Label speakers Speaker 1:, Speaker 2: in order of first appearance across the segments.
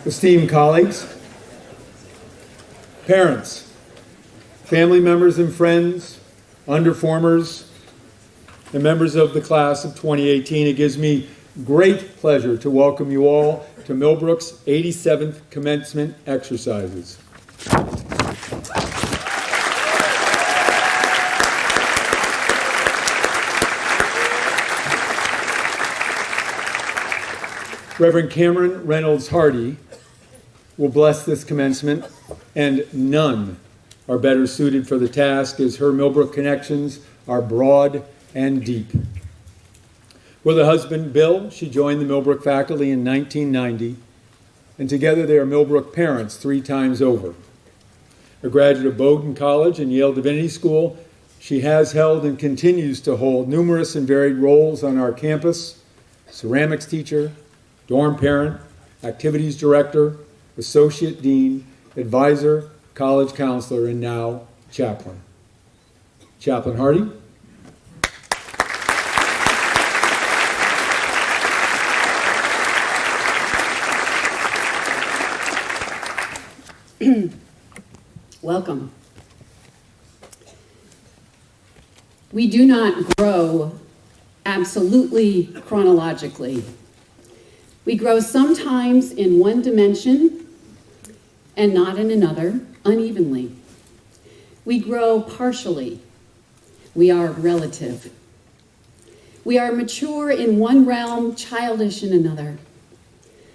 Speaker 1: Esteemed colleagues, parents, family members and friends, underformers, and members of the class of 2018, it gives me great pleasure to welcome you all to Millbrook's 87th commencement exercises. Reverend Cameron Reynolds Hardy will bless this commencement, and none are better suited for the task as her Millbrook connections are broad and deep. With her husband, Bill, she joined the Millbrook faculty in 1990, and together they are Millbrook parents 3 times over. A graduate of Bowdoin College and Yale Divinity School, she has held and continues to hold numerous and varied roles on our campus: ceramics teacher, dorm parent, activities director, associate dean, advisor, college counselor, and now chaplain. Chaplain Hardy.
Speaker 2: Welcome. We do not grow absolutely chronologically. We grow sometimes in one dimension and not in another, unevenly. We grow partially. We are relative. We are mature in one realm, childish in another.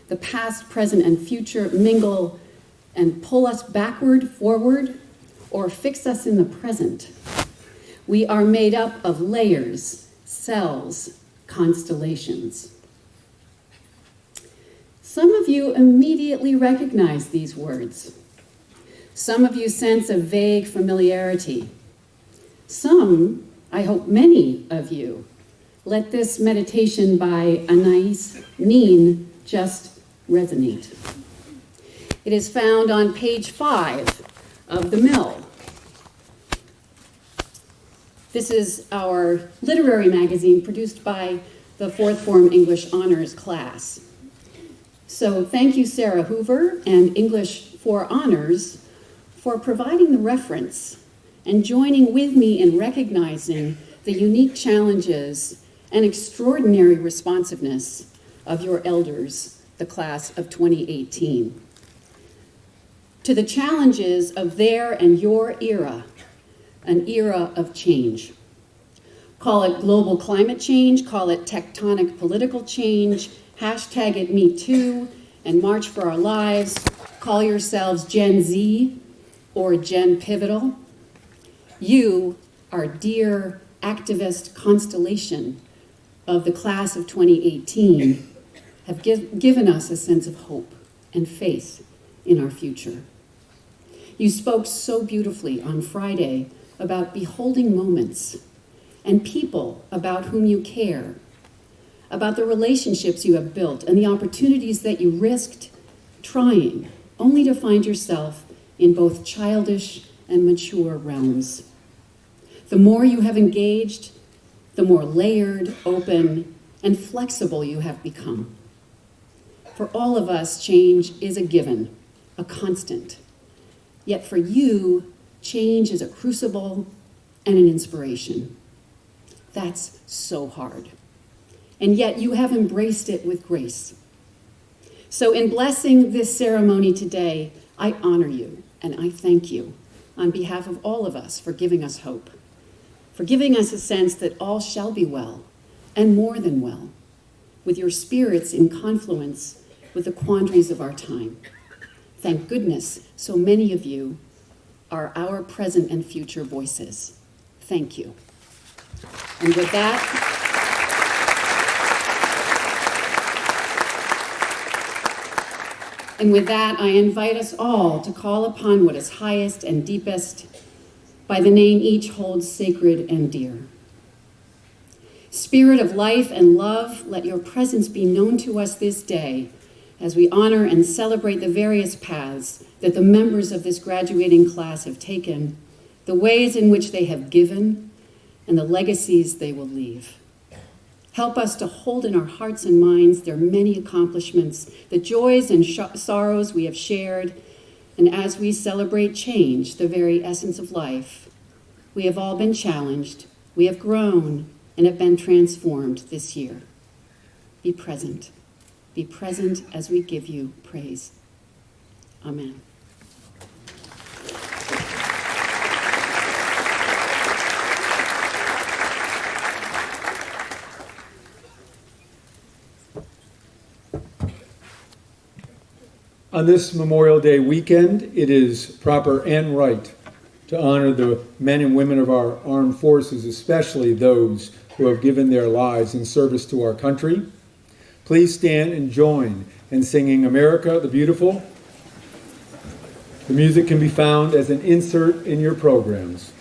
Speaker 2: The past, present, and future mingle and pull us backward, forward, or fix us in the present. We are made up of layers, cells, constellations. Some of you immediately recognize these words. Some of you sense a vague familiarity. Some, I hope many of you, let this meditation by Anais Nin just resonate. It is found on page 5 of the Mill. This is our literary magazine produced by the 4th Form English Honors class. So thank you, Sarah Hoover and English for Honors, for providing the reference and joining with me in recognizing the unique challenges and extraordinary responsiveness of your elders, the class of 2018. To the challenges of their and your era, an era of change. Call it global climate change, call it tectonic political change, hashtag it #MeToo, and March for Our Lives. Call yourselves Gen Z or Gen Pivotal. You, our dear activist constellation of the class of 2018, have given us a sense of hope and faith in our future. You spoke so beautifully on Friday about beholding moments and people about whom you care, about the relationships you have built and the opportunities that you risked trying, only to find yourself in both childish and mature realms. The more you have engaged, the more layered, open, and flexible you have become. For all of us, change is a given, a constant. Yet for you, change is a crucible and an inspiration. That's so hard. And yet you have embraced it with grace. So in blessing this ceremony today, I honor you and I thank you on behalf of all of us for giving us hope, for giving us a sense that all shall be well and more than well, with your spirits in confluence with the quandaries of our time. Thank goodness so many of you are our present and future voices. Thank you. And with that, I invite us all to call upon what is highest and deepest by the name each holds sacred and dear. Spirit of life and love, let your presence be known to us this day as we honor and celebrate the various paths that the members of this graduating class have taken, the ways in which they have given, and the legacies they will leave. Help us to hold in our hearts and minds their many accomplishments, the joys and sorrows we have shared, and as we celebrate change, the very essence of life, we have all been challenged, we have grown, and have been transformed this year. Be present. Be present as we give you praise. Amen.
Speaker 1: On this Memorial Day weekend, it is proper and right to honor the men and women of our armed forces, especially those who have given their lives in service to our country. Please stand and join in singing America the Beautiful. The music can be found as an insert in your programs.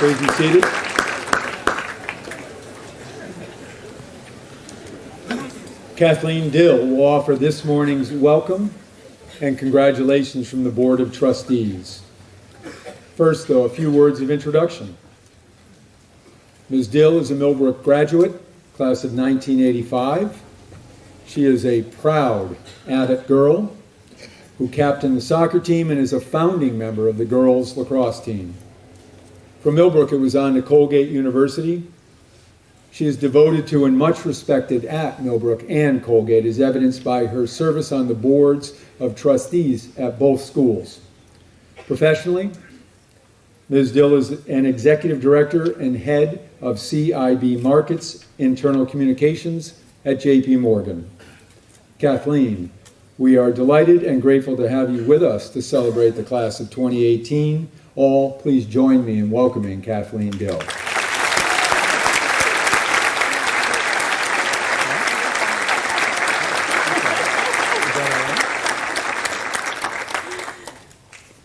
Speaker 1: Please be seated. Kathleen Dill will offer this morning's welcome. and congratulations from the Board of Trustees. First, though, a few words of introduction. Ms. Dill is a Millbrook graduate, class of 1985. She is a proud Abbott girl who captained the soccer team and is a founding member of the girls lacrosse team. From Millbrook, it was on to Colgate University. She is devoted to and much respected at Millbrook and Colgate, as evidenced by her service on the boards of trustees at both schools. Professionally, Ms. Dill is an executive director and head of CIB Markets Internal Communications at JP Morgan. Kathleen, we are delighted and grateful to have you with us to celebrate the class of 2018. All, please join me in welcoming Kathleen Dill.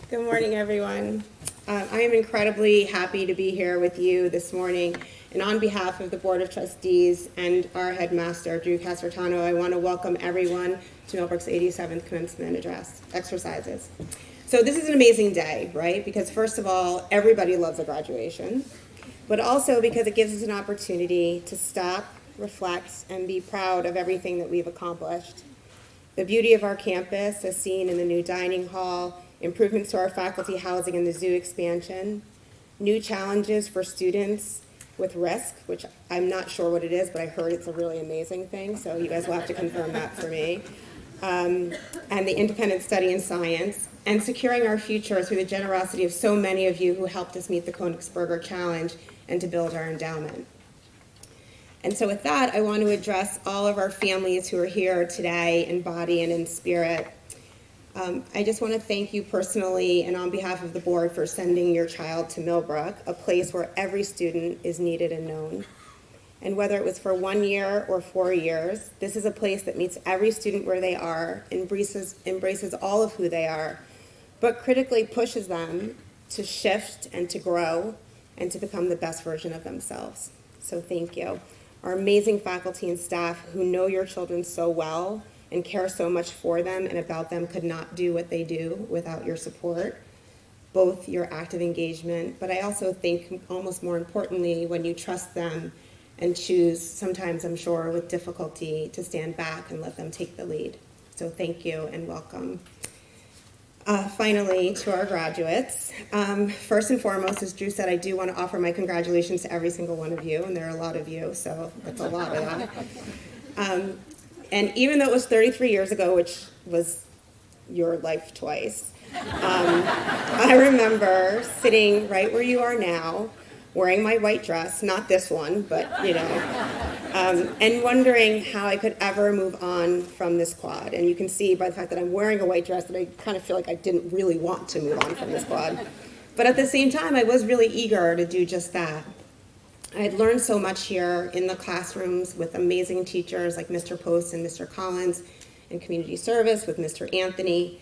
Speaker 3: Good morning, everyone. I am incredibly happy to be here with you this morning. And on behalf of the Board of Trustees and our headmaster, Drew Casertano, I want to welcome everyone to Millbrook's 87th commencement address exercises. So this is an amazing day, right? Because first of all, everybody loves a graduation, but also because it gives us an opportunity to stop, reflect, and be proud of everything that we've accomplished. The beauty of our campus is seen in the new dining hall, improvements to our faculty housing and the zoo expansion, new challenges for students with risk, which I'm not sure what it is, but I heard it's a really amazing thing, so you guys will have to confirm that for me. And the independent study in science, and securing our future through the generosity of so many of you who helped us meet the Königsberger Challenge and to build our endowment. And so with that, I want to address all of our families who are here today in body and in spirit. I just want to thank you personally and on behalf of the board for sending your child to Millbrook, a place where every student is needed and known. And whether it was for 1 year or 4 years, this is a place that meets every student where they are, embraces all of who they are, but critically pushes them to shift and to grow and to become the best version of themselves. So thank you. Our amazing faculty and staff who know your children so well and care so much for them and about them could not do what they do without your support, both your active engagement, but I also think almost more importantly, when you trust them and choose, sometimes I'm sure with difficulty, to stand back and let them take the lead. So thank you and welcome. Finally, to our graduates, first and foremost, as Drew said, I do want to offer my congratulations to every single one of you, and there are a lot of you, so that's a lot of that. And even though it was 33 years ago, which was your life twice, I remember sitting right where you are now, wearing my white dress, not this one, but and wondering how I could ever move on from this quad. And you can see by the fact that I'm wearing a white dress that I kind of feel like I didn't really want to move on from this quad. But at the same time, I was really eager to do just that. I had learned so much here in the classrooms with amazing teachers like Mr. Post and Mr. Collins, and community service with Mr. Anthony,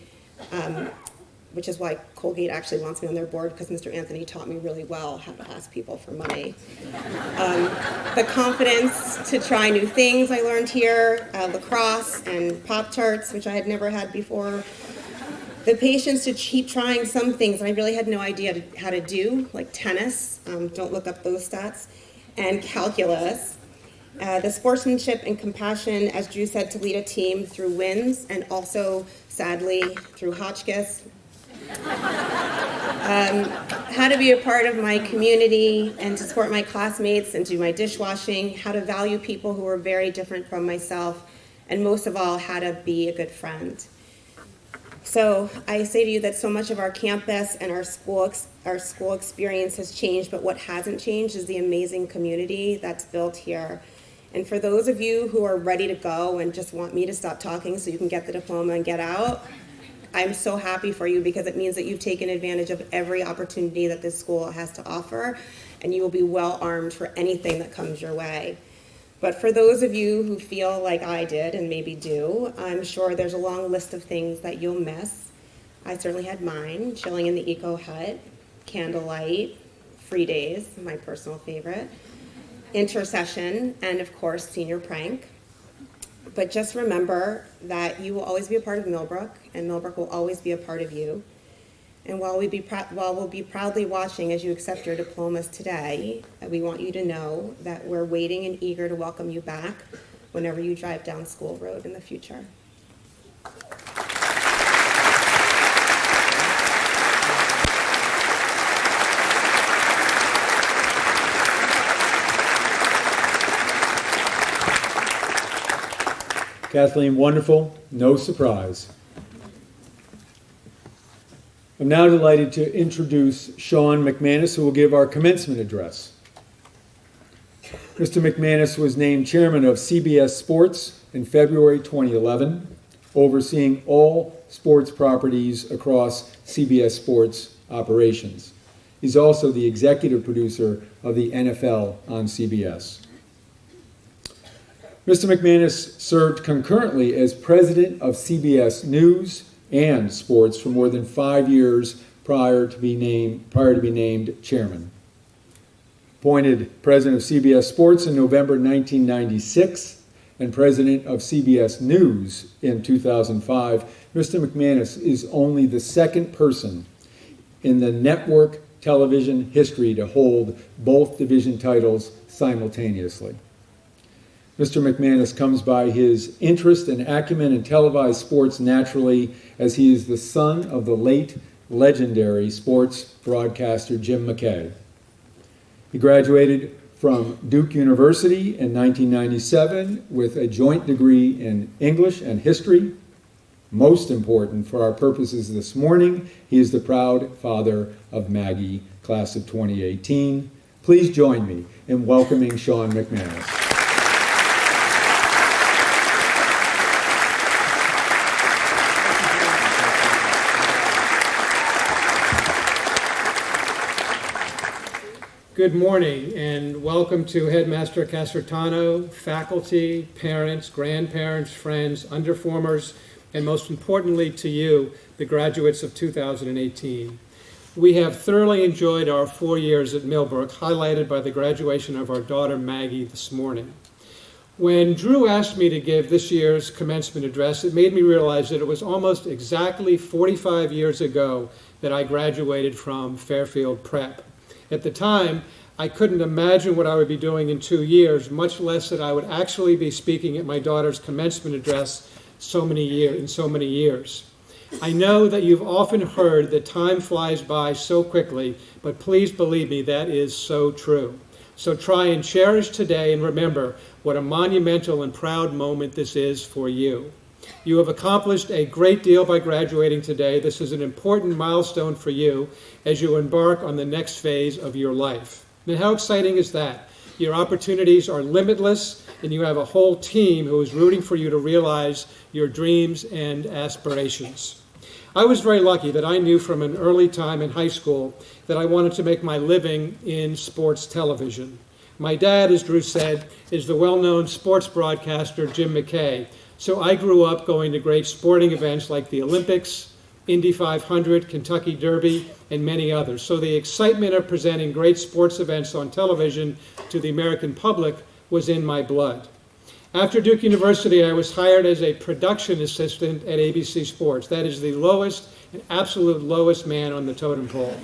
Speaker 3: which is why Colgate actually wants me on their board, because Mr. Anthony taught me really well how to ask people for money. The confidence to try new things I learned here, lacrosse and Pop-Tarts, which I had never had before. The patience to keep trying some things that I really had no idea how to do, like tennis, don't look up those stats, and calculus. The sportsmanship and compassion, as Drew said, to lead a team through wins and also, sadly, through Hotchkiss. How to be a part of my community and to support my classmates and do my dishwashing, how to value people who are very different from myself, and most of all, how to be a good friend. So I say to you that so much of our campus and our school experience has changed, but what hasn't changed is the amazing community that's built here. And for those of you who are ready to go and just want me to stop talking so you can get the diploma and get out, I'm so happy for you, because it means that you've taken advantage of every opportunity that this school has to offer, and you will be well armed for anything that comes your way. But for those of you who feel like I did, and maybe do, I'm sure there's a long list of things that you'll miss. I certainly had mine: chilling in the Eco Hut, candlelight, free days, my personal favorite, intercession, and of course, senior prank. But just remember that you will always be a part of Millbrook, and Millbrook will always be a part of you. And while we'll be proudly watching as you accept your diplomas today, we want you to know that we're waiting and eager to welcome you back whenever you drive down School Road in the future.
Speaker 1: Kathleen, wonderful, no surprise. I'm now delighted to introduce Sean McManus, who will give our commencement address. Mr. McManus was named chairman of CBS Sports in February 2011, overseeing all sports properties across CBS Sports operations. He's also the executive producer of the NFL on CBS. Mr. McManus served concurrently as president of CBS News and Sports for more than 5 years prior to be named chairman. Appointed president of CBS Sports in November 1996 and president of CBS News in 2005, Mr. McManus is only the second person in the network television history to hold both division titles simultaneously. Mr. McManus comes by his interest and acumen in televised sports naturally, as he is the son of the late legendary sports broadcaster Jim McKay. He graduated from Duke University in 1997 with a joint degree in English and history. Most important for our purposes this morning, he is the proud father of Maggie, class of 2018. Please join me in welcoming Sean McManus.
Speaker 4: Good morning and welcome to Headmaster Casertano, faculty, parents, grandparents, friends, underformers, and most importantly to you, the graduates of 2018. We have thoroughly enjoyed our 4 years at Millbrook, highlighted by the graduation of our daughter Maggie this morning. When Drew asked me to give this year's commencement address, it made me realize that it was almost exactly 45 years ago that I graduated from Fairfield Prep. At the time, I couldn't imagine what I would be doing in 2 years, much less that I would actually be speaking at my daughter's commencement address in so many years. I know that you've often heard that time flies by so quickly, but please believe me, that is so true. So try and cherish today and remember what a monumental and proud moment this is for you. You have accomplished a great deal by graduating today. This is an important milestone for you as you embark on the next phase of your life. Now, how exciting is that? Your opportunities are limitless, and you have a whole team who is rooting for you to realize your dreams and aspirations. I was very lucky that I knew from an early time in high school that I wanted to make my living in sports television. My dad, as Drew said, is the well-known sports broadcaster Jim McKay. So I grew up going to great sporting events like the Olympics, Indy 500, Kentucky Derby, and many others. So the excitement of presenting great sports events on television to the American public was in my blood. After Duke University, I was hired as a production assistant at ABC Sports. That is the lowest and absolute lowest man on the totem pole.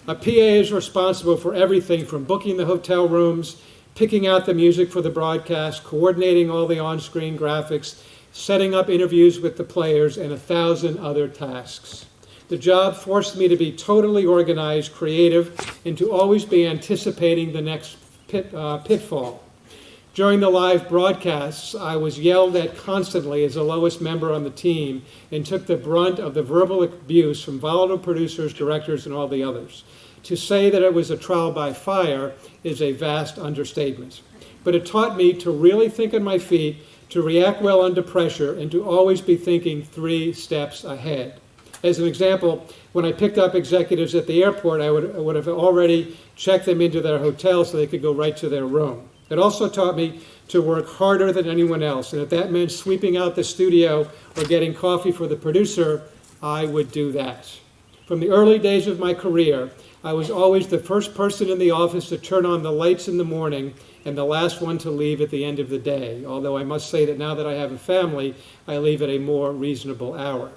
Speaker 4: A PA is responsible for everything from booking the hotel rooms, picking out the music for the broadcast, coordinating all the on-screen graphics, setting up interviews with the players, and 1,000 other tasks. The job forced me to be totally organized, creative, and to always be anticipating the next pitfall. During the live broadcasts, I was yelled at constantly as the lowest member on the team and took the brunt of the verbal abuse from volatile producers, directors, and all the others. To say that it was a trial by fire is a vast understatement. But it taught me to really think on my feet, to react well under pressure, and to always be thinking 3 steps ahead. As an example, when I picked up executives at the airport, I would have already checked them into their hotel so they could go right to their room. It also taught me to work harder than anyone else, and if that meant sweeping out the studio or getting coffee for the producer, I would do that. From the early days of my career, I was always the first person in the office to turn on the lights in the morning and the last one to leave at the end of the day, although I must say that now that I have a family, I leave at a more reasonable hour.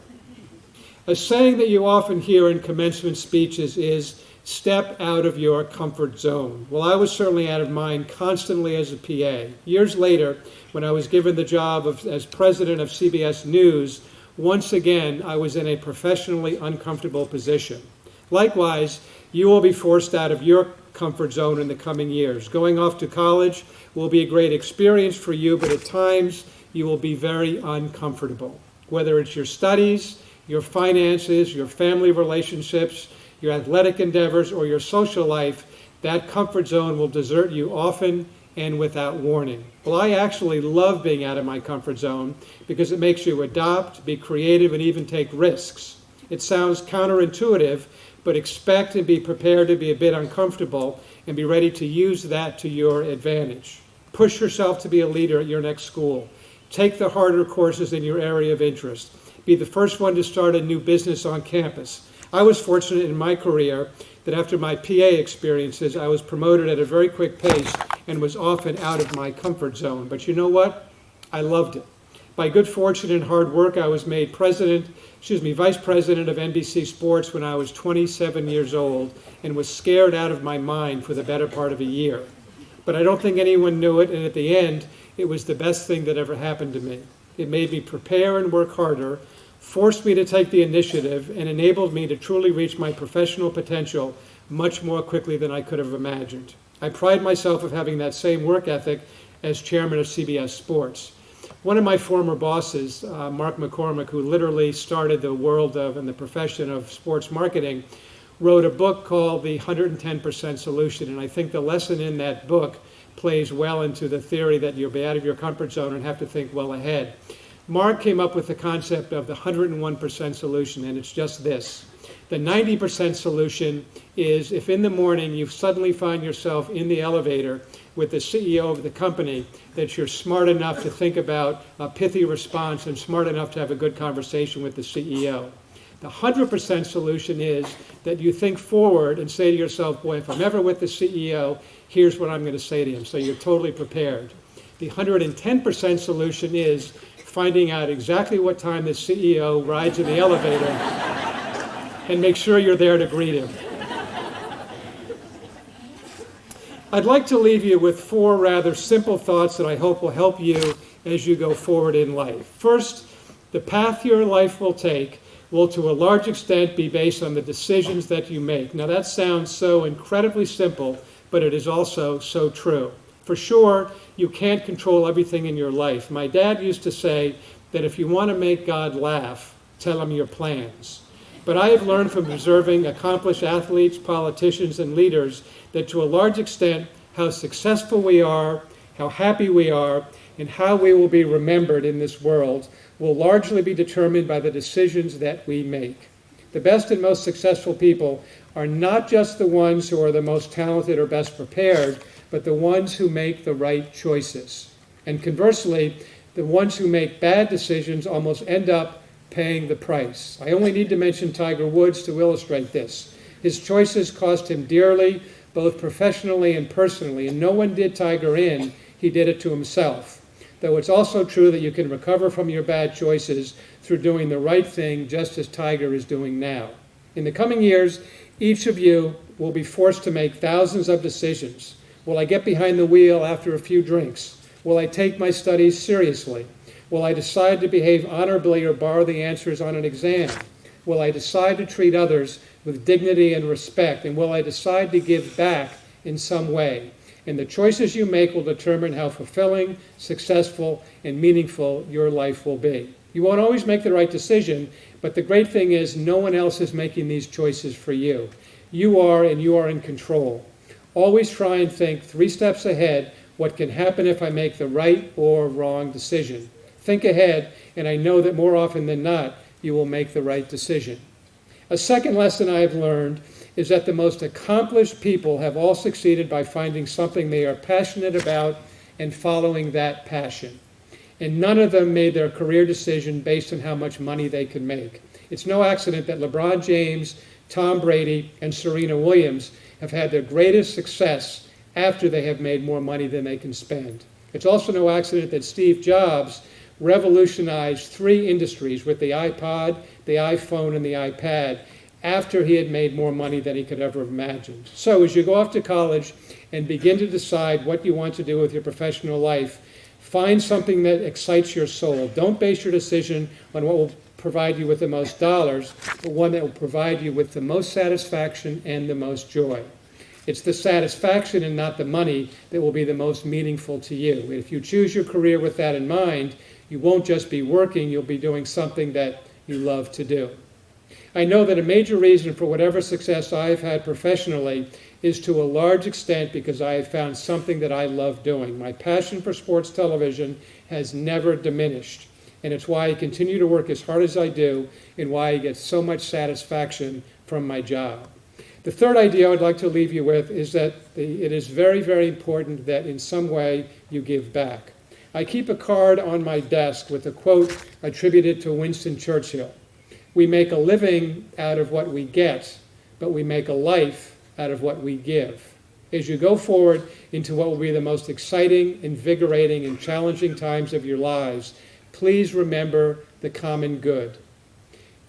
Speaker 4: A saying that you often hear in commencement speeches is, step out of your comfort zone. Well, I was certainly out of mine constantly as a PA. Years later, when I was given the job as president of CBS News, once again, I was in a professionally uncomfortable position. Likewise, you will be forced out of your comfort zone in the coming years. Going off to college will be a great experience for you, but at times you will be very uncomfortable. Whether it's your studies, your finances, your family relationships, your athletic endeavors, or your social life, that comfort zone will desert you often and without warning. Well, I actually love being out of my comfort zone because it makes you adopt, be creative, and even take risks. It sounds counterintuitive, but expect and be prepared to be a bit uncomfortable and be ready to use that to your advantage. Push yourself to be a leader at your next school. Take the harder courses in your area of interest. Be the first one to start a new business on campus. I was fortunate in my career that after my PA experiences, I was promoted at a very quick pace and was often out of my comfort zone. But you know what? I loved it. By good fortune and hard work, I was made vice president of NBC Sports when I was 27 years old and was scared out of my mind for the better part of a year. But I don't think anyone knew it, and at the end, it was the best thing that ever happened to me. It made me prepare and work harder, forced me to take the initiative, and enabled me to truly reach my professional potential much more quickly than I could have imagined. I pride myself of having that same work ethic as chairman of CBS Sports. One of my former bosses, Mark McCormick, who literally started the world of and the profession of sports marketing, wrote a book called The 110% Solution, and I think the lesson in that book plays well into the theory that you'll be out of your comfort zone and have to think well ahead. Mark came up with the concept of the 101% solution, and it's just this. The 90% solution is if in the morning you suddenly find yourself in the elevator with the CEO of the company, that you're smart enough to think about a pithy response and smart enough to have a good conversation with the CEO. The 100% solution is that you think forward and say to yourself, boy, if I'm ever with the CEO, here's what I'm going to say to him. So you're totally prepared. The 110% solution is finding out exactly what time the CEO rides in the elevator and make sure you're there to greet him. I'd like to leave you with 4 rather simple thoughts that I hope will help you as you go forward in life. First, the path your life will take will to a large extent be based on the decisions that you make. Now that sounds so incredibly simple, but it is also so true. For sure, you can't control everything in your life. My dad used to say that if you want to make God laugh, tell him your plans. But I have learned from observing accomplished athletes, politicians, and leaders that to a large extent, how successful we are, how happy we are, and how we will be remembered in this world will largely be determined by the decisions that we make. The best and most successful people are not just the ones who are the most talented or best prepared, but the ones who make the right choices. And conversely, the ones who make bad decisions almost end up paying the price. I only need to mention Tiger Woods to illustrate this. His choices cost him dearly, both professionally and personally, and no one did Tiger in, he did it to himself. Though it's also true that you can recover from your bad choices through doing the right thing, just as Tiger is doing now. In the coming years, each of you will be forced to make thousands of decisions. Will I get behind the wheel after a few drinks? Will I take my studies seriously? Will I decide to behave honorably or borrow the answers on an exam? Will I decide to treat others with dignity and respect? And will I decide to give back in some way? And the choices you make will determine how fulfilling, successful, and meaningful your life will be. You won't always make the right decision, but the great thing is no one else is making these choices for you. You are, and you are in control. Always try and think 3 steps ahead what can happen if I make the right or wrong decision. Think ahead, and I know that more often than not, you will make the right decision. A second lesson I have learned is that the most accomplished people have all succeeded by finding something they are passionate about and following that passion. And none of them made their career decision based on how much money they could make. It's no accident that LeBron James, Tom Brady, and Serena Williams have had their greatest success after they have made more money than they can spend. It's also no accident that Steve Jobs revolutionized 3 industries with the iPod, the iPhone, and the iPad after he had made more money than he could ever have imagined. So as you go off to college and begin to decide what you want to do with your professional life, find something that excites your soul. Don't base your decision on what will provide you with the most dollars, but one that will provide you with the most satisfaction and the most joy. It's the satisfaction and not the money that will be the most meaningful to you. And if you choose your career with that in mind, you won't just be working, you'll be doing something that you love to do. I know that a major reason for whatever success I've had professionally is to a large extent because I have found something that I love doing. My passion for sports television has never diminished, and it's why I continue to work as hard as I do and why I get so much satisfaction from my job. The third idea I would like to leave you with is that it is very, very important that in some way you give back. I keep a card on my desk with a quote attributed to Winston Churchill. We make a living out of what we get, but we make a life out of what we give. As you go forward into what will be the most exciting, invigorating, and challenging times of your lives, please remember the common good.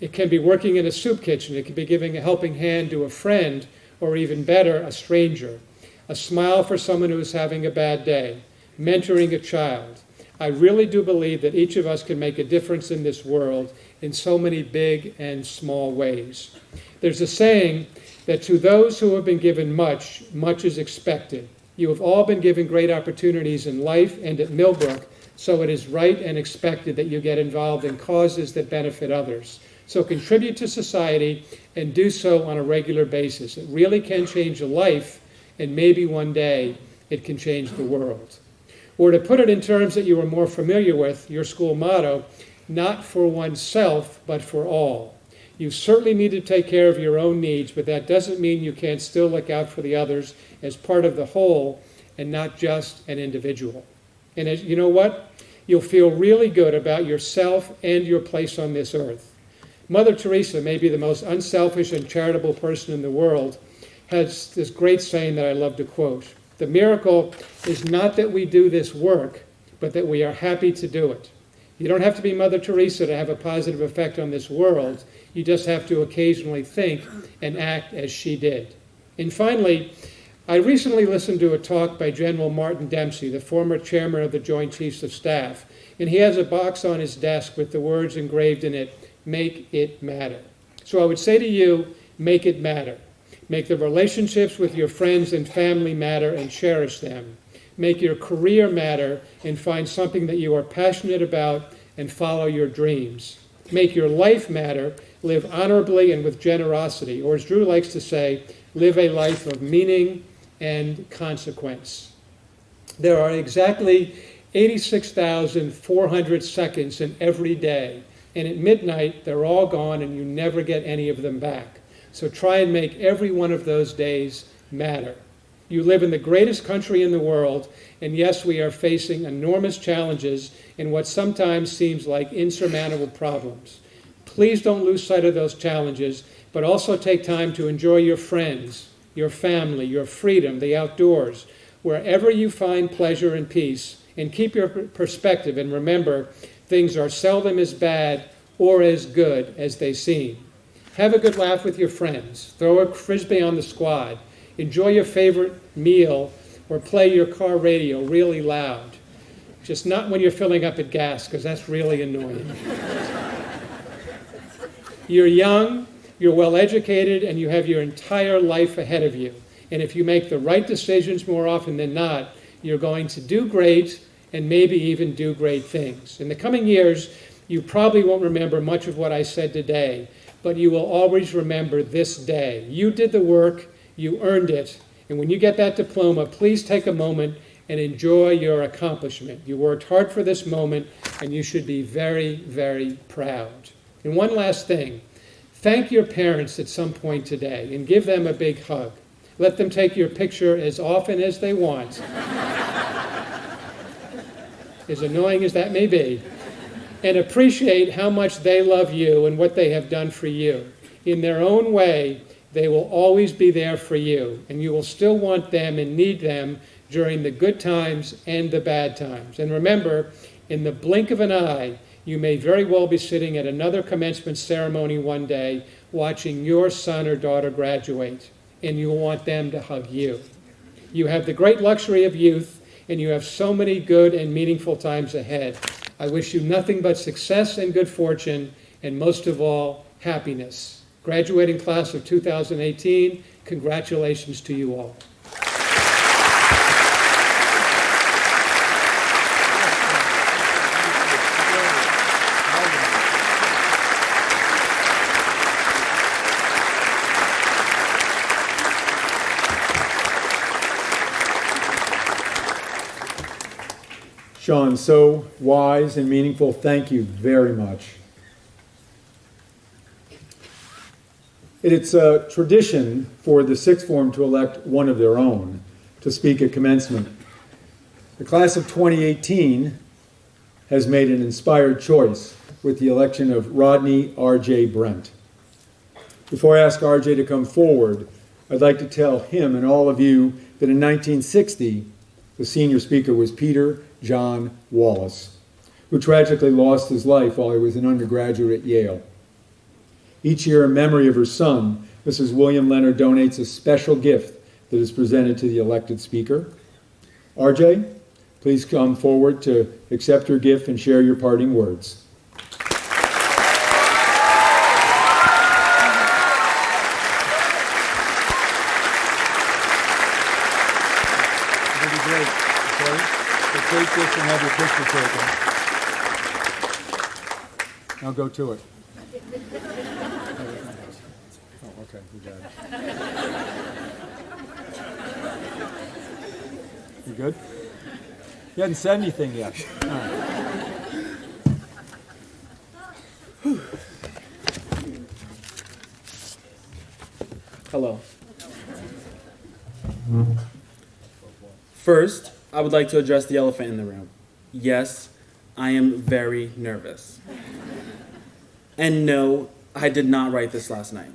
Speaker 4: It can be working in a soup kitchen. It can be giving a helping hand to a friend, or even better, a stranger. A smile for someone who is having a bad day. Mentoring a child. I really do believe that each of us can make a difference in this world in so many big and small ways. There's a saying that to those who have been given much, much is expected. You have all been given great opportunities in life and at Millbrook, so it is right and expected that you get involved in causes that benefit others. So contribute to society and do so on a regular basis. It really can change a life, and maybe one day it can change the world. Or to put it in terms that you are more familiar with, your school motto, not for oneself, but for all. You certainly need to take care of your own needs, but that doesn't mean you can't still look out for the others as part of the whole and not just an individual. And as you know what? You'll feel really good about yourself and your place on this earth. Mother Teresa, maybe the most unselfish and charitable person in the world, has this great saying that I love to quote. The miracle is not that we do this work, but that we are happy to do it. You don't have to be Mother Teresa to have a positive effect on this world. You just have to occasionally think and act as she did. And finally, I recently listened to a talk by General Martin Dempsey, the former chairman of the Joint Chiefs of Staff, and he has a box on his desk with the words engraved in it, "Make it matter." So I would say to you, make it matter. Make the relationships with your friends and family matter and cherish them. Make your career matter and find something that you are passionate about and follow your dreams. Make your life matter, live honorably and with generosity, or as Drew likes to say, live a life of meaning and consequence. There are exactly 86,400 seconds in every day, and at midnight they're all gone and you never get any of them back. So try and make every one of those days matter. You live in the greatest country in the world, and yes, we are facing enormous challenges in what sometimes seems like insurmountable problems. Please don't lose sight of those challenges, but also take time to enjoy your friends, your family, your freedom, the outdoors, wherever you find pleasure and peace, and keep your perspective and remember things are seldom as bad or as good as they seem. Have a good laugh with your friends. Throw a frisbee on the squad. Enjoy your favorite meal or play your car radio really loud. Just not when you're filling up at gas, because that's really annoying. You're young, you're well educated, and you have your entire life ahead of you. And if you make the right decisions more often than not, you're going to do great and maybe even do great things. In the coming years, you probably won't remember much of what I said today, but you will always remember this day. You did the work, you earned it, and when you get that diploma, please take a moment and enjoy your accomplishment. You worked hard for this moment, and you should be very, very proud. And one last thing, thank your parents at some point today and give them a big hug. Let them take your picture as often as they want, as annoying as that may be, and appreciate how much they love you and what they have done for you. In their own way, They will always be there for you, and you will still want them and need them during the good times and the bad times. And remember, in the blink of an eye, you may very well be sitting at another commencement ceremony one day watching your son or daughter graduate, and you will want them to hug you. You have the great luxury of youth, and you have so many good and meaningful times ahead. I wish you nothing but success and good fortune, and most of all, happiness. Graduating class of 2018, congratulations to you all.
Speaker 1: Sean, so wise and meaningful. Thank you very much. It's a tradition for the sixth form to elect one of their own to speak at commencement. The class of 2018 has made an inspired choice with the election of Rodney R.J. Brent. Before I ask R.J. to come forward, I'd like to tell him and all of you that in 1960, the senior speaker was Peter John Wallace, who tragically lost his life while he was an undergraduate at Yale. Each year, in memory of her son, Mrs. William Leonard donates a special gift that is presented to the elected speaker. RJ, please come forward to accept your gift and share your parting words. It'll be great, okay? So take this and have your picture taken. Now go to it. Oh, okay, you got it. You good? You hadn't said anything yet. All right.
Speaker 5: Hello. First, I would like to address the elephant in the room. Yes, I am very nervous. And no, I did not write this last night.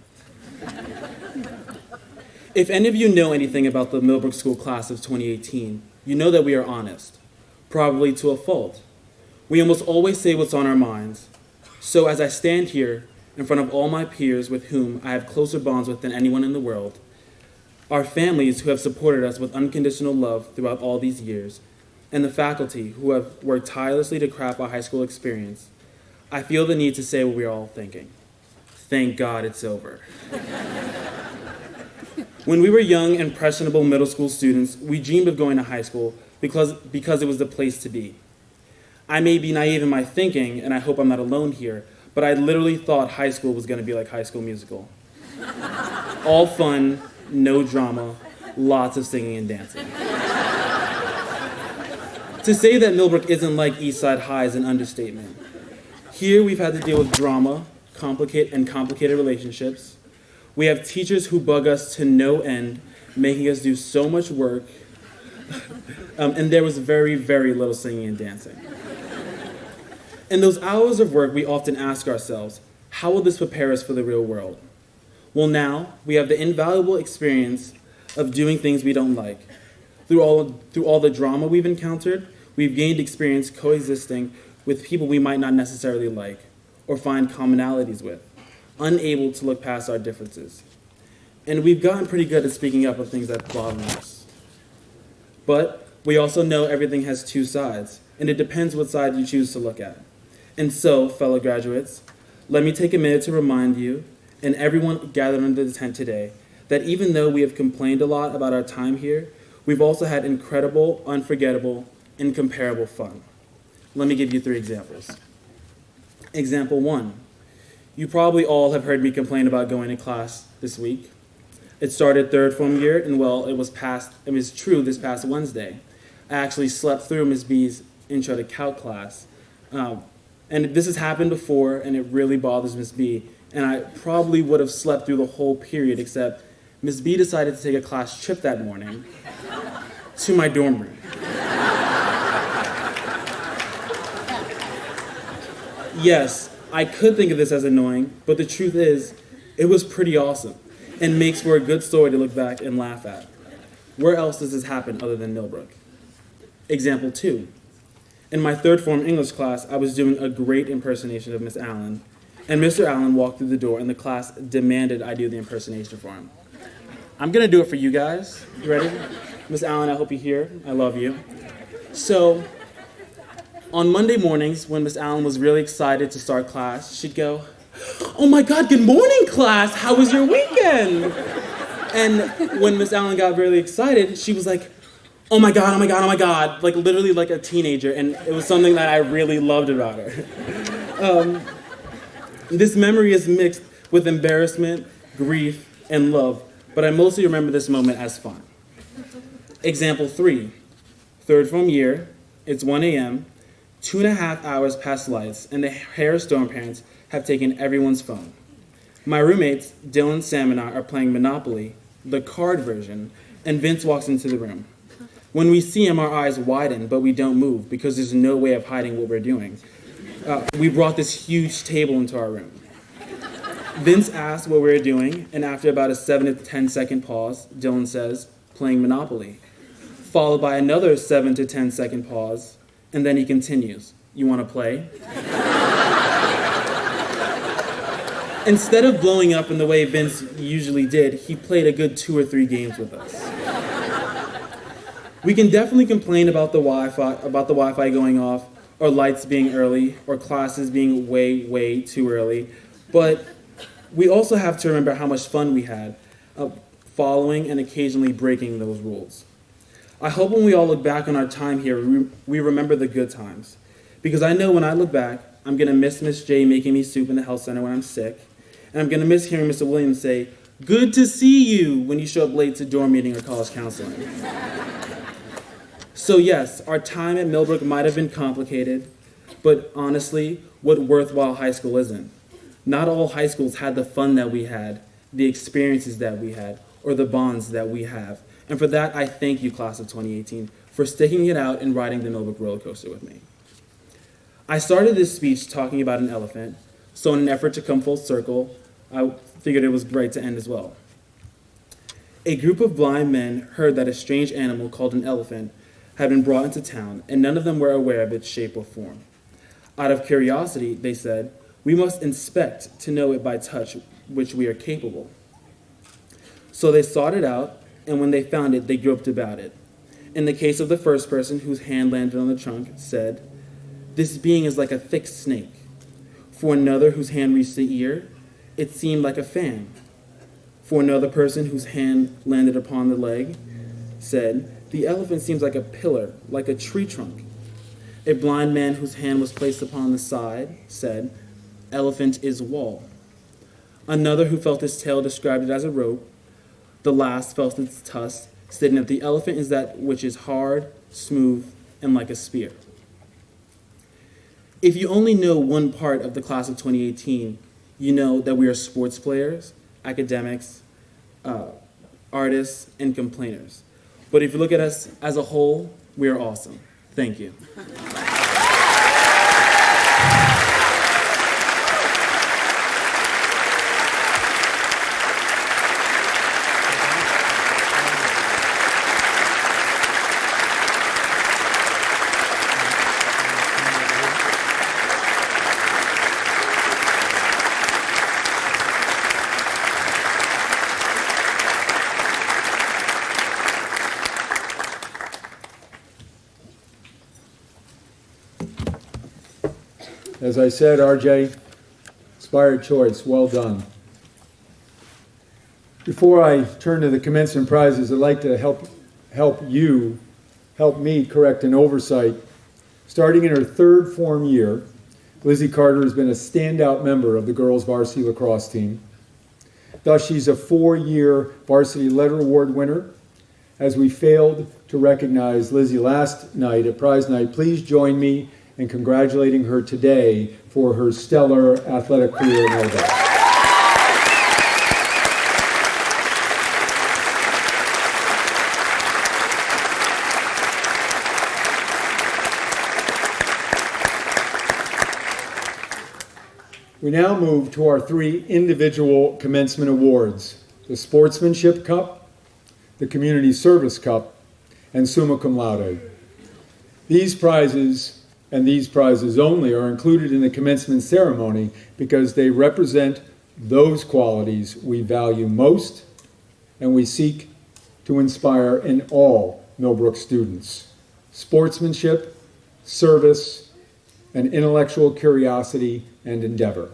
Speaker 5: If any of you know anything about the Millbrook School class of 2018, you know that we are honest, probably to a fault. We almost always say what's on our minds. So as I stand here in front of all my peers with whom I have closer bonds with than anyone in the world, our families who have supported us with unconditional love throughout all these years, and the faculty who have worked tirelessly to craft our high school experience, I feel the need to say what we are all thinking. Thank God it's over. When we were young, impressionable middle school students, we dreamed of going to high school because it was the place to be. I may be naive in my thinking, and I hope I'm not alone here, but I literally thought high school was going to be like High School Musical. All fun, no drama, lots of singing and dancing. To say that Millbrook isn't like Eastside High is an understatement. Here we've had to deal with drama, complicated relationships. We have teachers who bug us to no end, making us do so much work. And there was very, very little singing and dancing. In those hours of work, we often ask ourselves, how will this prepare us for the real world? Well, now we have the invaluable experience of doing things we don't like. Through all the drama we've encountered, we've gained experience coexisting with people we might not necessarily like or find commonalities with, unable to look past our differences. And we've gotten pretty good at speaking up of things that bother us. But we also know everything has two sides, and it depends what side you choose to look at. And so, fellow graduates, let me take a minute to remind you, and everyone gathered under the tent today, that even though we have complained a lot about our time here, we've also had incredible, unforgettable, incomparable fun. Let me give you 3 examples. Example 1. You probably all have heard me complain about going to class this week. It started third form year, and well, it was true this past Wednesday. I actually slept through Ms. B's intro to calc class. And this has happened before, and it really bothers Ms. B. And I probably would have slept through the whole period, except Ms. B decided to take a class trip that morning to my dorm room. Yes, I could think of this as annoying, but the truth is, it was pretty awesome. and makes for a good story to look back and laugh at. Where else does this happen other than Millbrook? Example 2. In my third form English class, I was doing a great impersonation of Miss Allen, and Mr. Allen walked through the door and the class demanded I do the impersonation for him. I'm gonna do it for you guys. You ready? Miss Allen, I hope you're here. I love you. So, on Monday mornings, when Miss Allen was really excited to start class, she'd go, "Oh my God, good morning, class. How was your weekend?" And when Miss Allen got really excited, she was like, "Oh my God, oh my God, oh my God," like literally like a teenager, and it was something that I really loved about her. This memory is mixed with embarrassment, grief, and love, but I mostly remember this moment as fun. Example 3, third form year, it's 1 a.m., 2.5 hours past lights, and the Harris Storm parents have taken everyone's phone. My roommates, Dylan, Sam, and I are playing Monopoly, the card version, and Vince walks into the room. When we see him, our eyes widen, but we don't move because there's no way of hiding what we're doing. We brought this huge table into our room. Vince asked what we were doing, and after about a 7 to 10 second pause, Dylan says, "Playing Monopoly," followed by another 7 to 10 second pause, and then he continues, "You want to play?" Instead of blowing up in the way Vince usually did, he played a good 2 or 3 games with us. We can definitely complain about the Wi-Fi going off, or lights being early, or classes being way too early, but we also have to remember how much fun we had following and occasionally breaking those rules. I hope when we all look back on our time here, we remember the good times. Because I know when I look back, I'm going to miss Miss J making me soup in the health center when I'm sick, and I'm going to miss hearing Mr. Williams say, "Good to see you," when you show up late to dorm meeting or college counseling. So yes, our time at Millbrook might have been complicated, but honestly, what worthwhile high school isn't? Not all high schools had the fun that we had, the experiences that we had, or the bonds that we have. And for that, I thank you, class of 2018, for sticking it out and riding the Millbrook roller coaster with me. I started this speech talking about an elephant, so in an effort to come full circle, I figured it was right to end as well. A group of blind men heard that a strange animal called an elephant had been brought into town, and none of them were aware of its shape or form. Out of curiosity, they said, "We must inspect to know it by touch, which we are capable." So they sought it out, and when they found it, they groped about it. In the case of the first person, whose hand landed on the trunk, said, "This being is like a thick snake." For another, whose hand reached the ear, it seemed like a fan. For another person, whose hand landed upon the leg, said, "The elephant seems like a pillar, like a tree trunk." A blind man whose hand was placed upon the side said, "Elephant is wall." Another who felt his tail described it as a rope. The last felt its tusk, stating that the elephant is that which is hard, smooth, and like a spear. If you only know one part of the class of 2018, you know that we are sports players, academics, artists, and complainers. But if you look at us as a whole, we are awesome. Thank you.
Speaker 1: As I said, RJ, inspired choice, well done. Before I turn to the commencement prizes, I'd like to help me correct an oversight. Starting in her third form year, Lizzie Carter has been a standout member of the girls varsity lacrosse team. Thus, she's a 4-year varsity letter award winner. As we failed to recognize Lizzie last night at prize night, please join me in congratulating her today for her stellar athletic career in Millbrook. We now move to our 3 individual commencement awards. the Sportsmanship Cup, the Community Service Cup, and Summa Cum Laude. These prizes, and these prizes only, are included in the commencement ceremony because they represent those qualities we value most and we seek to inspire in all Millbrook students: sportsmanship, service, and intellectual curiosity and endeavor.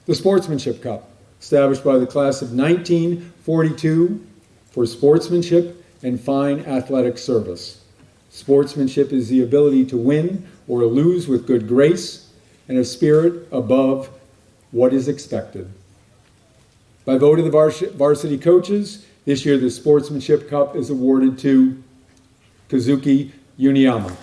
Speaker 1: The Sportsmanship Cup, established by the class of 1942 for sportsmanship and fine athletic service. Sportsmanship is the ability to win or lose with good grace and a spirit above what is expected. By vote of the varsity coaches, this year the Sportsmanship Cup is awarded to Kazuki Uniyama.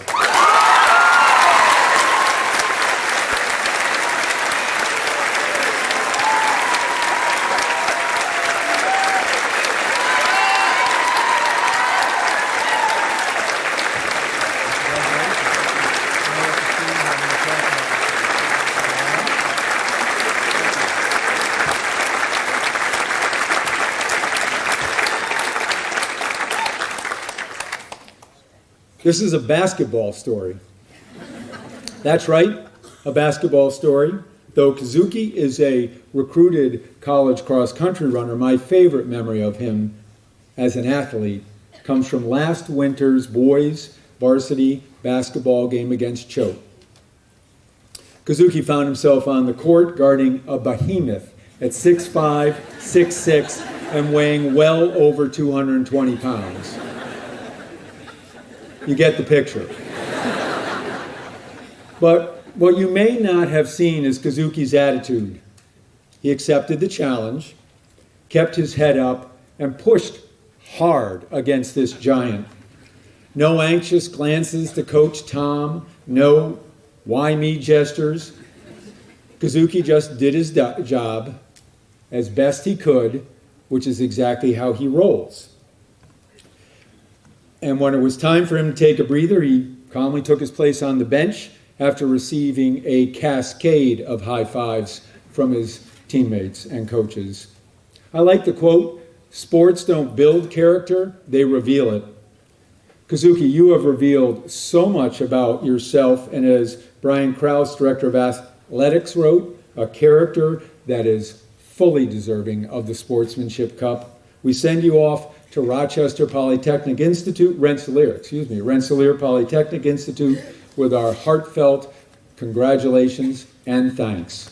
Speaker 1: This is a basketball story. That's right, a basketball story. Though Kazuki is a recruited college cross-country runner, my favorite memory of him as an athlete comes from last winter's boys' varsity basketball game against Choate. Kazuki found himself on the court guarding a behemoth at 6'5", 6'6", and weighing well over 220 pounds. You get the picture. But what you may not have seen is Kazuki's attitude. He accepted the challenge, kept his head up, and pushed hard against this giant. No anxious glances to Coach Tom, no why me gestures. Kazuki just did his job as best he could, which is exactly how he rolls. And when it was time for him to take a breather, he calmly took his place on the bench after receiving a cascade of high fives from his teammates and coaches. I like the quote, "Sports don't build character, they reveal it." Kazuki, you have revealed so much about yourself, and as Brian Krause, Director of Athletics, wrote, a character that is fully deserving of the Sportsmanship Cup. We send you off to Rensselaer Polytechnic Institute with our heartfelt congratulations and thanks.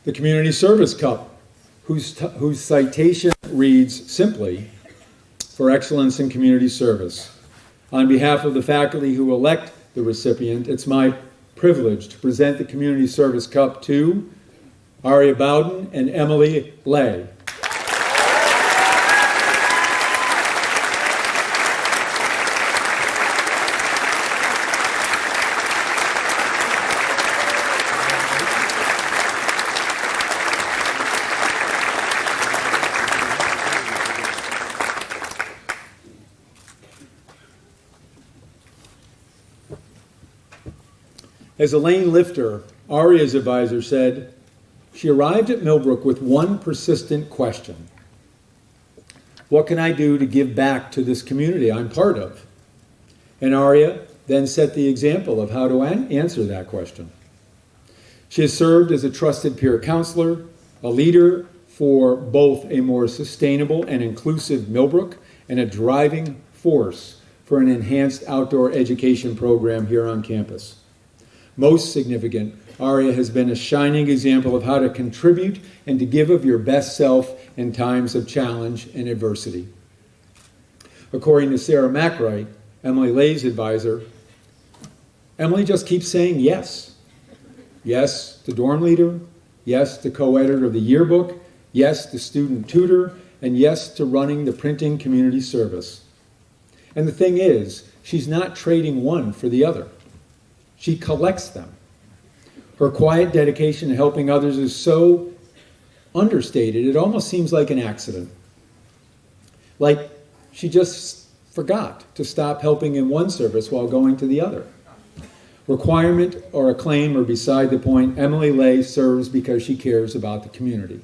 Speaker 1: The Community Service Cup, whose citation reads simply, "For excellence in community service." On behalf of the faculty who elect the recipient, it's my privilege to present the Community Service Cup to Aria Bowden and Emily Lay. As Elaine Lifter, Aria's advisor, said, she arrived at Millbrook with one persistent question. What can I do to give back to this community I'm part of? And Aria then set the example of how to answer that question. She has served as a trusted peer counselor, a leader for both a more sustainable and inclusive Millbrook, and a driving force for an enhanced outdoor education program here on campus. Most significant, Aria has been a shining example of how to contribute and to give of your best self in times of challenge and adversity. According to Sarah McRae, Emily Lay's advisor, Emily just keeps saying yes. Yes to dorm leader, yes to co-editor of the yearbook, yes to student tutor, and yes to running the printing community service. And the thing is, she's not trading one for the other. She collects them. Her quiet dedication to helping others is so understated, it almost seems like an accident. Like she just forgot to stop helping in one service while going to the other. Requirement or acclaim are beside the point. Emily Lay serves because she cares about the community.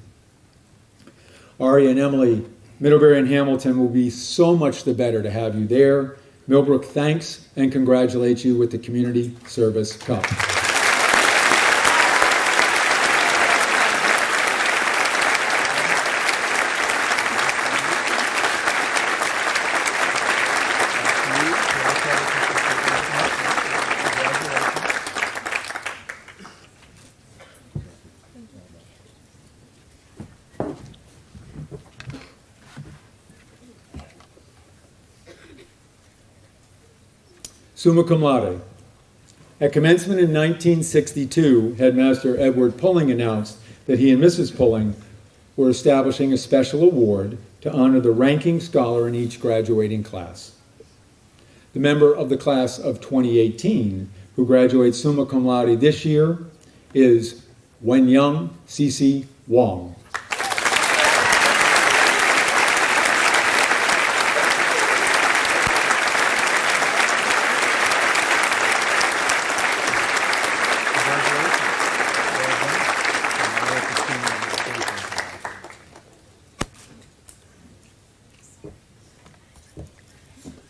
Speaker 1: Ari and Emily, Middlebury and Hamilton will be so much the better to have you there. Millbrook thanks and congratulates you with the Community Service Cup. Summa cum laude. At commencement in 1962, Headmaster Edward Pulling announced that he and Mrs. Pulling were establishing a special award to honor the ranking scholar in each graduating class. The member of the class of 2018 who graduates summa cum laude this year is Wenyang Cici Wong.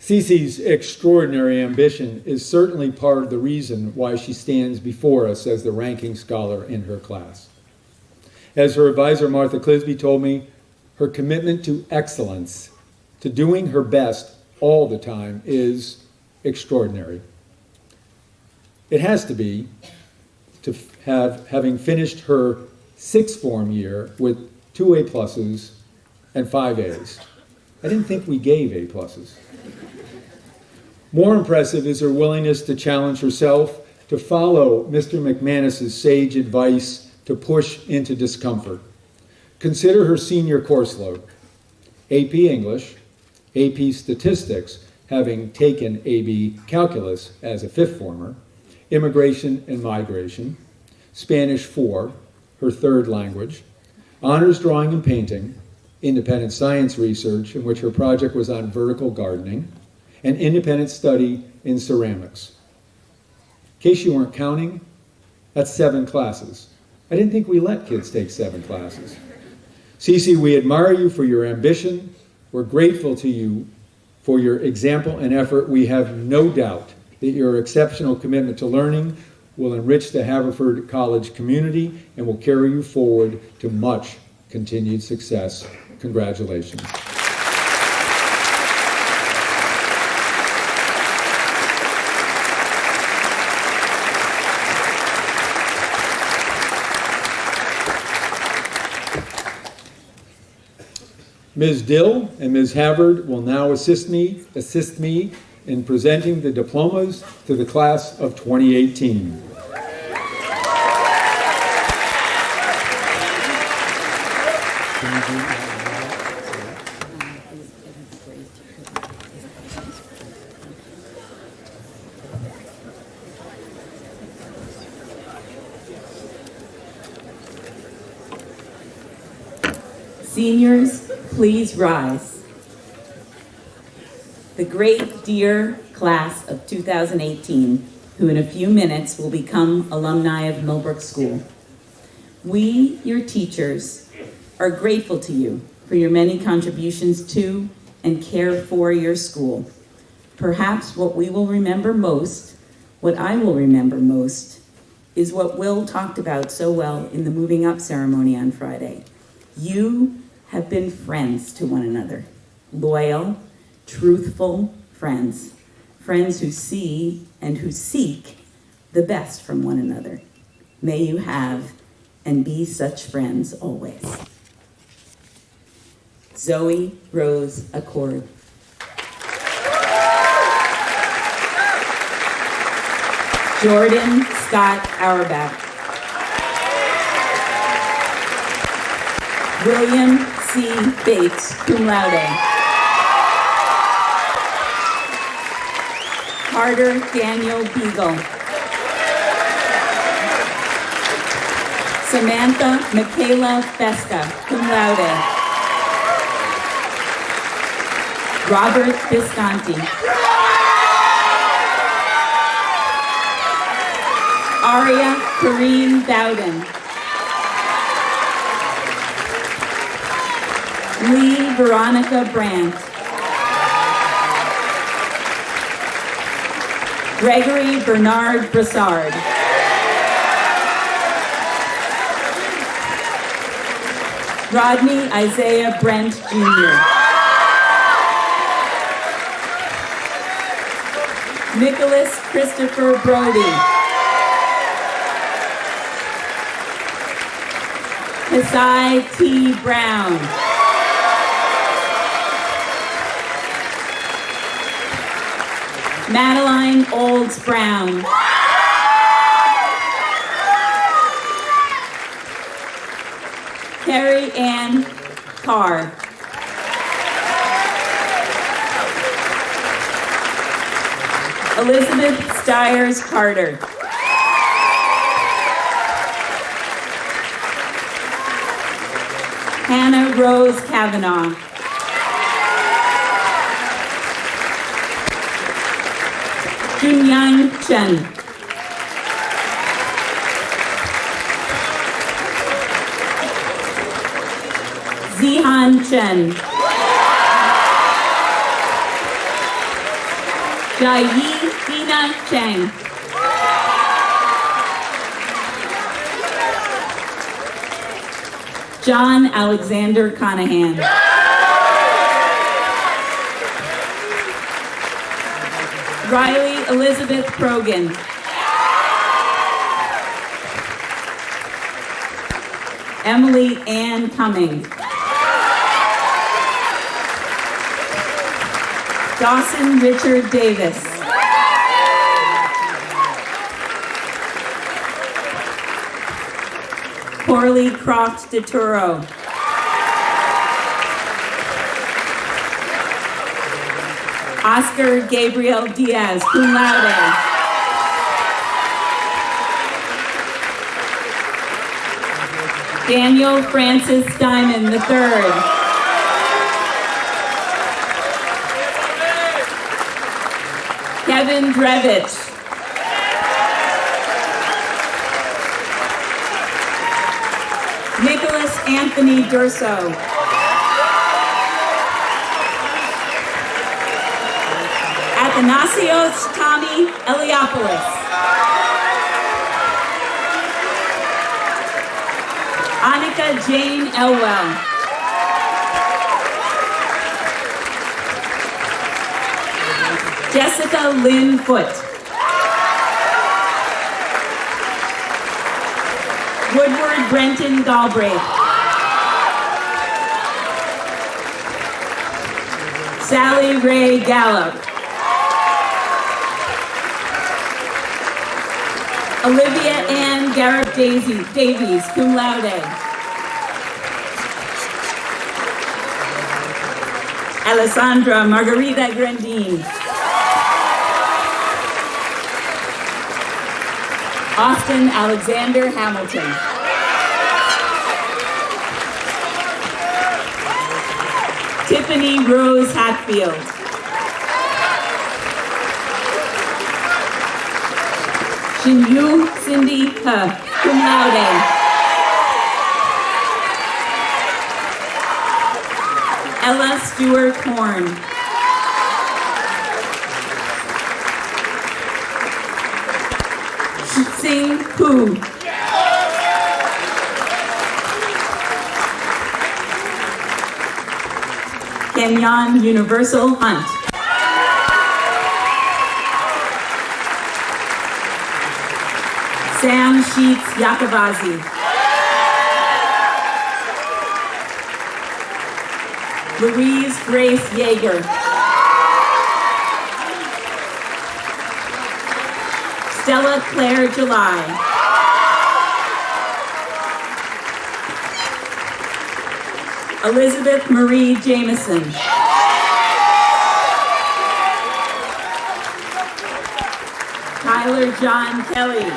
Speaker 1: Cece's extraordinary ambition is certainly part of the reason why she stands before us as the ranking scholar in her class. As her advisor Martha Clisby told me, her commitment to excellence, to doing her best all the time, is extraordinary. It has to be, to having finished her sixth form year with 2 A+ and 5 A's. I didn't think we gave A+. More impressive is her willingness to challenge herself, to follow Mr. McManus's sage advice to push into discomfort. Consider her senior course load: AP English, AP Statistics, having taken AB Calculus as a fifth former, Immigration and Migration, Spanish 4, her third language, Honors Drawing and Painting, Independent Science Research, in which her project was on vertical gardening, and independent study in ceramics. In case you weren't counting, that's 7 classes. I didn't think we let kids take 7 classes. Cece, we admire you for your ambition. We're grateful to you for your example and effort. We have no doubt that your exceptional commitment to learning will enrich the Haverford College community and will carry you forward to much continued success. Congratulations. Ms. Dill and Ms. Havard will now assist me in presenting the diplomas to the class of 2018.
Speaker 6: Seniors, please rise. The great dear class of 2018, who in a few minutes will become alumni of Millbrook School. We, your teachers, are grateful to you for your many contributions to and care for your school. Perhaps what we will remember most, what I will remember most, is what Will talked about so well in the moving up ceremony on Friday. You have been friends to one another, loyal, truthful friends, friends who see and who seek the best from one another. May you have and be such friends always. Zoe Rose Accord. Jordan Scott Auerbach. William C. Bates, cum laude. Carter Daniel Beagle. Samantha Michaela Fesca, cum laude. Robert Visconti. Aria Kareen Bowden. Lee Veronica Brandt. Gregory Bernard Brassard. Rodney Isaiah Brent Jr. Nicholas Christopher Brody. Kasai T. Brown. Madeline Olds Brown. Carrie Ann Carr. Elizabeth Stiers Carter. Hannah Rose Kavanaugh. Junyang Chen. Zihan Chen. Jaiyi Hina Chang. John Alexander Conahan. Riley Elizabeth Krogan. Emily Ann Cumming. Dawson Richard Davis. Corley Croft DeTuro. Oscar Gabriel Diaz, cum laude. Daniel Francis Diamond III. Kevin Drevich. Nicholas Anthony Durso. Athanasios Tommy Eliopoulos. Annika Jane Elwell. Jessica Lynn Foote. Woodward Brenton Galbraith. Sally Ray Gallup. Olivia Ann Garrett Davies, cum laude. Alessandra Margarita Grandin. Austin Alexander Hamilton. Tiffany Rose Hatfield. Shinyu Cindy He, cum laude. Ella Stewart Horn. Sing Pu. Kenyon Universal Hunt. Sam Sheets Yakovazi. Louise Grace Yeager. Stella Claire July. Elizabeth Marie Jameson. Tyler John Kelly.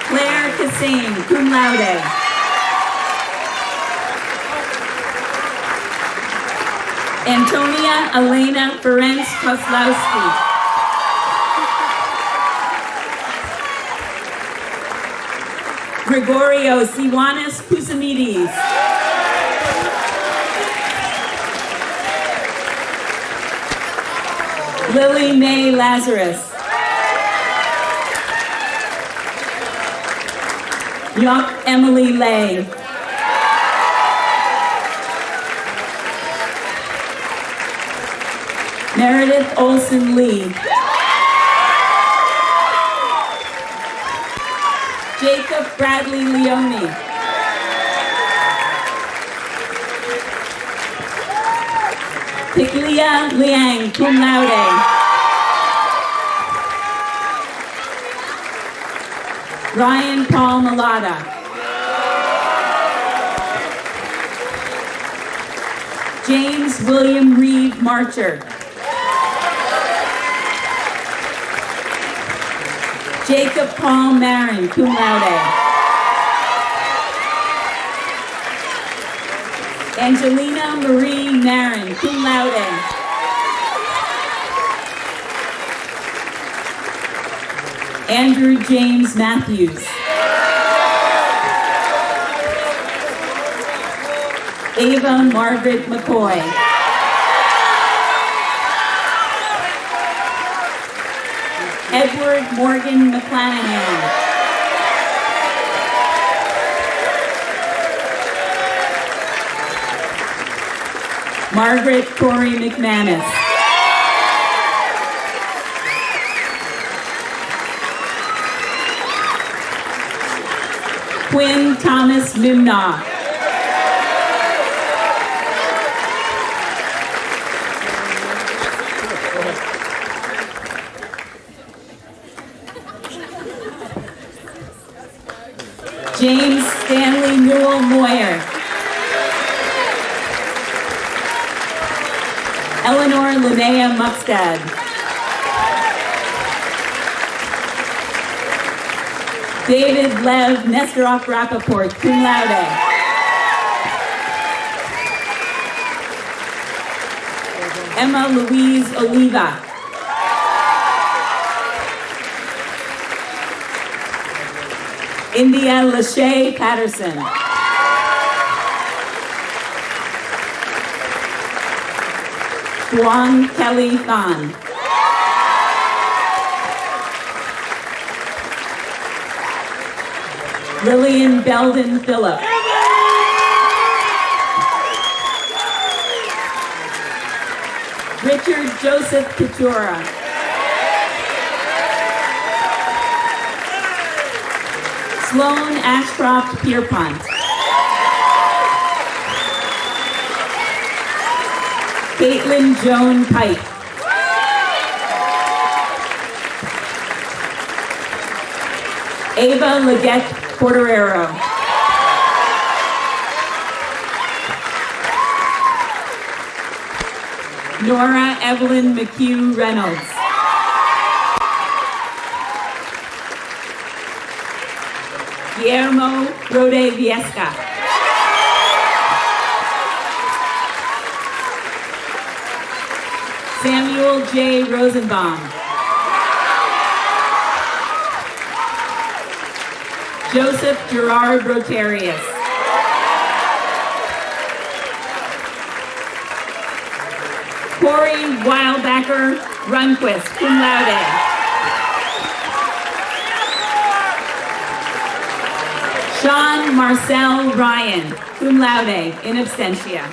Speaker 6: Claire Cassane, cum laude. Antonia Elena Ferenc Koslowski. Gregorio Siwanis Pousamidis. Lily Mae Lazarus. Yock Emily Lay. Meredith Olson Lee. Jacob Bradley Leone. Piglia Liang, cum laude. Ryan Paul Malata. James William Reed Marcher. Jacob Paul Marin, cum laude. Angelina Marie Marin, cum laude. Andrew James Matthews. Ava Margaret McCoy. Edward Morgan McClanahan. Margaret Corey McManus. Quinn Thomas Mimnaugh. James Stanley Newell Moyer. Eleanor Linnea Muckstad. David Lev Nestorov Rappaport, cum laude. Emma Louise Oliva. India Lachey Patterson. Juan Kelly Thon. Lillian Belden Phillip. Richard Joseph Katura. Sloan Ashcroft Pierpont. Caitlin Joan Pike. Ava Leggett Porterero. Nora Evelyn McHugh Reynolds. Guillermo Rode Viesca. Samuel J. Rosenbaum. Joseph Gerard Rotarius. Corey Wildbacker Runquist, cum laude. Sean Marcel Ryan, cum laude, in absentia.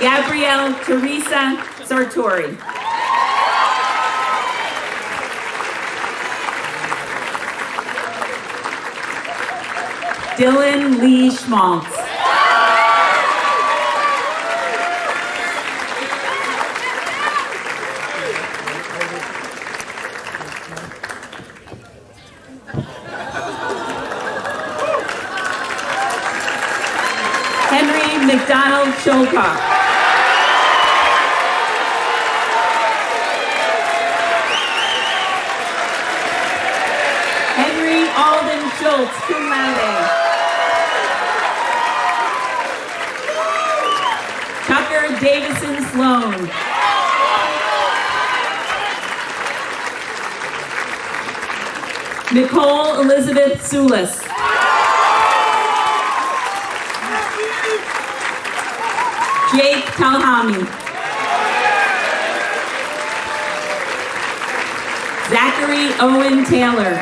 Speaker 6: Gabrielle Teresa Sartori. Dylan Lee Schmaltz. Henry McDonald Cholcock. Schultz, cum laude. Tucker Davison Sloan. Nicole Elizabeth Sulis. Jake Talhami. Zachary Owen Taylor.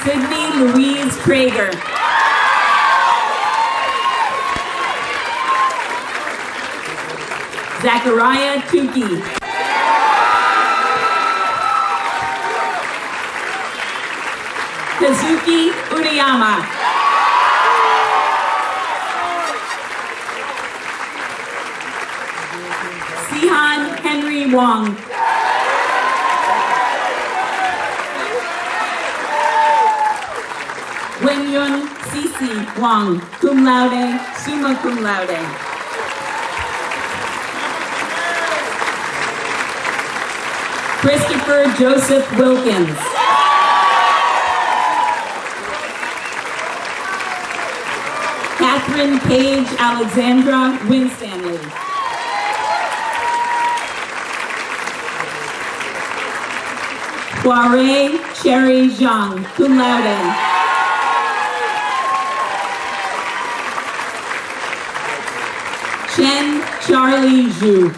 Speaker 6: Sydney Louise Prager. Zachariah Tukey. Kazuki Urayama. Sihan Henry Wong. Wenyun Cece Wong, cum laude, summa cum laude. Christopher Joseph Wilkins. Catherine Page Alexandra Winstanley. Soiree Cherry Zhang, cum laude. Chen Charlie Zhu.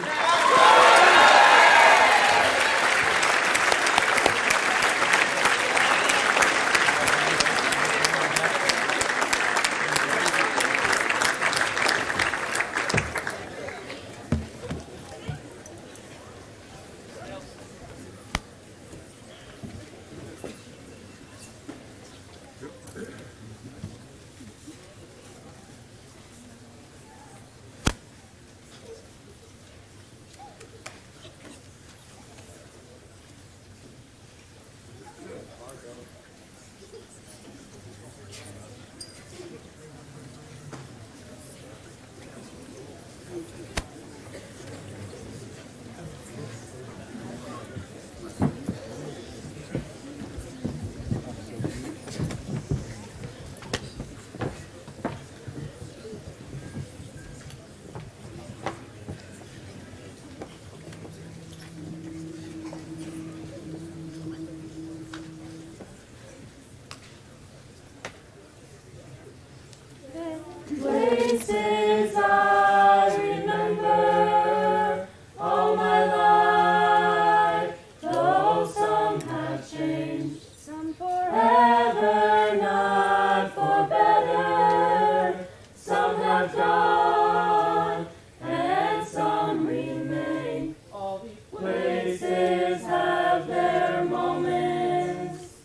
Speaker 7: Places I remember all my life, though some have changed, some forever, not for better. Some have gone, and some remain. All these places have their moments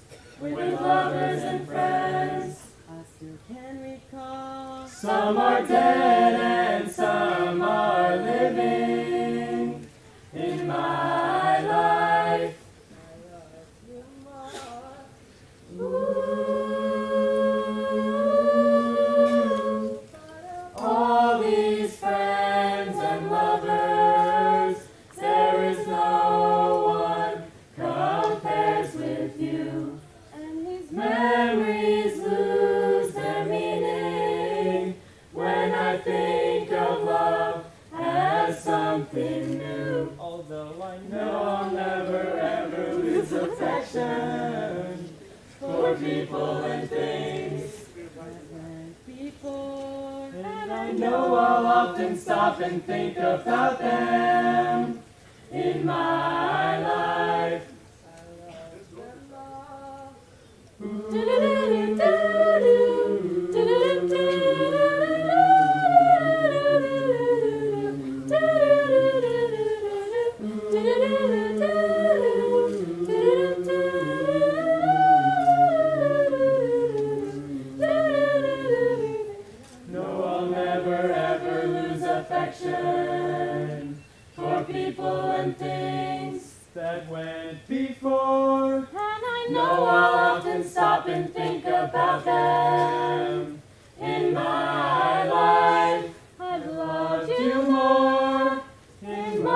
Speaker 7: with lovers and friends. I still can recall. Some are dead and some are living in my life. Ooh. All these friends and lovers, there is no one compares with you. And these memories lose their meaning when I think of love as something new. Although I know I'll never ever lose affection for people and things. Before, and I know I'll often stop and think about them in my life. No, I'll never ever lose affection for people and things that went before. And I know I'll often stop and think about them in my life. I've loved you more in my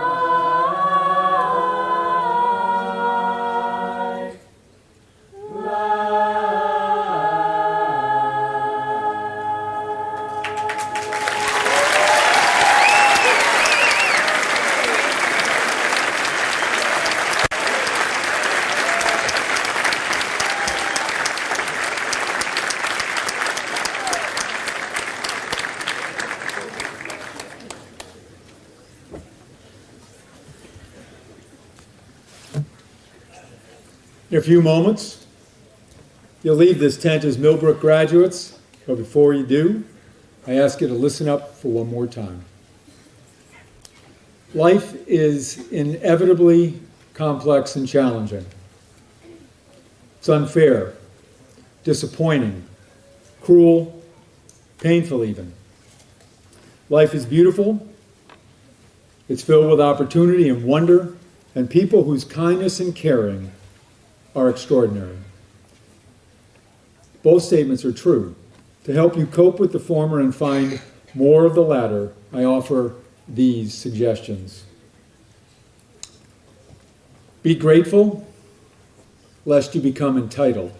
Speaker 1: a few moments, you'll leave this tent as Millbrook graduates, but before you do, I ask you to listen up for one more time. Life is inevitably complex and challenging. It's unfair, disappointing, cruel, painful even. Life is beautiful. It's filled with opportunity and wonder, and people whose kindness and caring are extraordinary. Both statements are true. To help you cope with the former and find more of the latter, I offer these suggestions. Be grateful, lest you become entitled.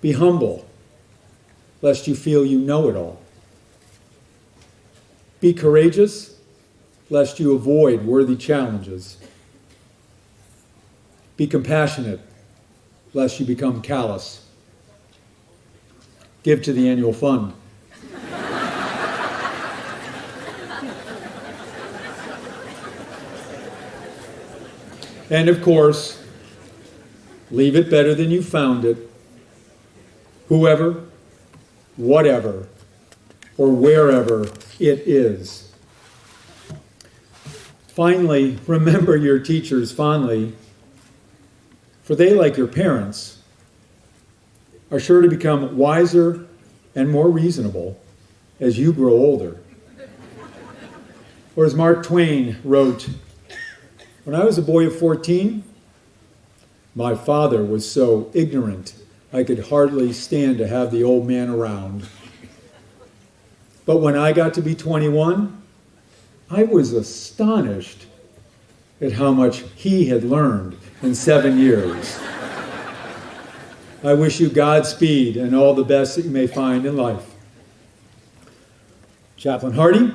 Speaker 1: Be humble, lest you feel you know it all. Be courageous, lest you avoid worthy challenges. Be compassionate, lest you become callous. Give to the annual fund. And of course, leave it better than you found it. Whoever, whatever, or wherever it is. Finally, remember your teachers fondly, for they, like your parents, are sure to become wiser and more reasonable as you grow older. Or as Mark Twain wrote, "When I was a boy of 14, my father was so ignorant I could hardly stand to have the old man around. But when I got to be 21, I was astonished at how much he had learned in 7 years." I wish you Godspeed and all the best that you may find in life. Chaplain Hardy.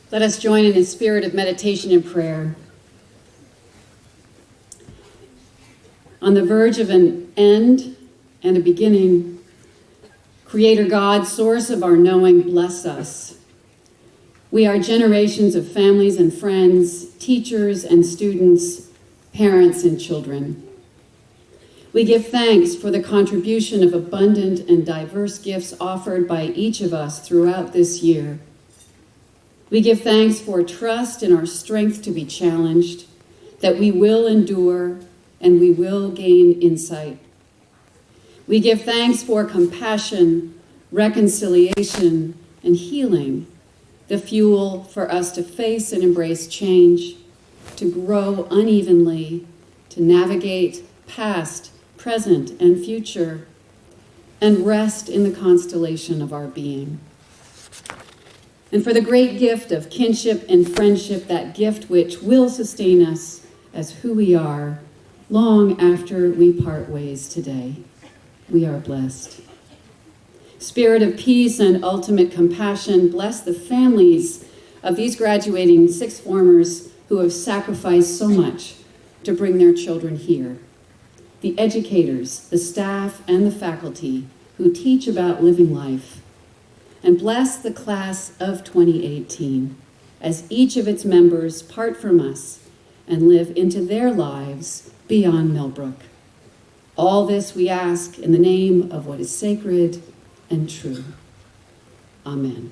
Speaker 2: Let us join in a spirit of meditation and prayer. On the verge of an end and a beginning, Creator God, source of our knowing, bless us. We are generations of families and friends, teachers and students, parents and children. We give thanks for the contribution of abundant and diverse gifts offered by each of us throughout this year. We give thanks for trust in our strength to be challenged, that we will endure and we will gain insight. We give thanks for compassion, reconciliation, and healing, the fuel for us to face and embrace change, to grow unevenly, to navigate past, present, and future, and rest in the constellation of our being. And for the great gift of kinship and friendship, that gift which will sustain us as who we are long after we part ways today. We are blessed. Spirit of peace and ultimate compassion, bless the families of these graduating sixth formers who have sacrificed so much to bring their children here. The educators, the staff, and the faculty who teach about living life. And bless the class of 2018 as each of its members part from us and live into their lives beyond Millbrook. All this we ask in the name of what is sacred and true. Amen.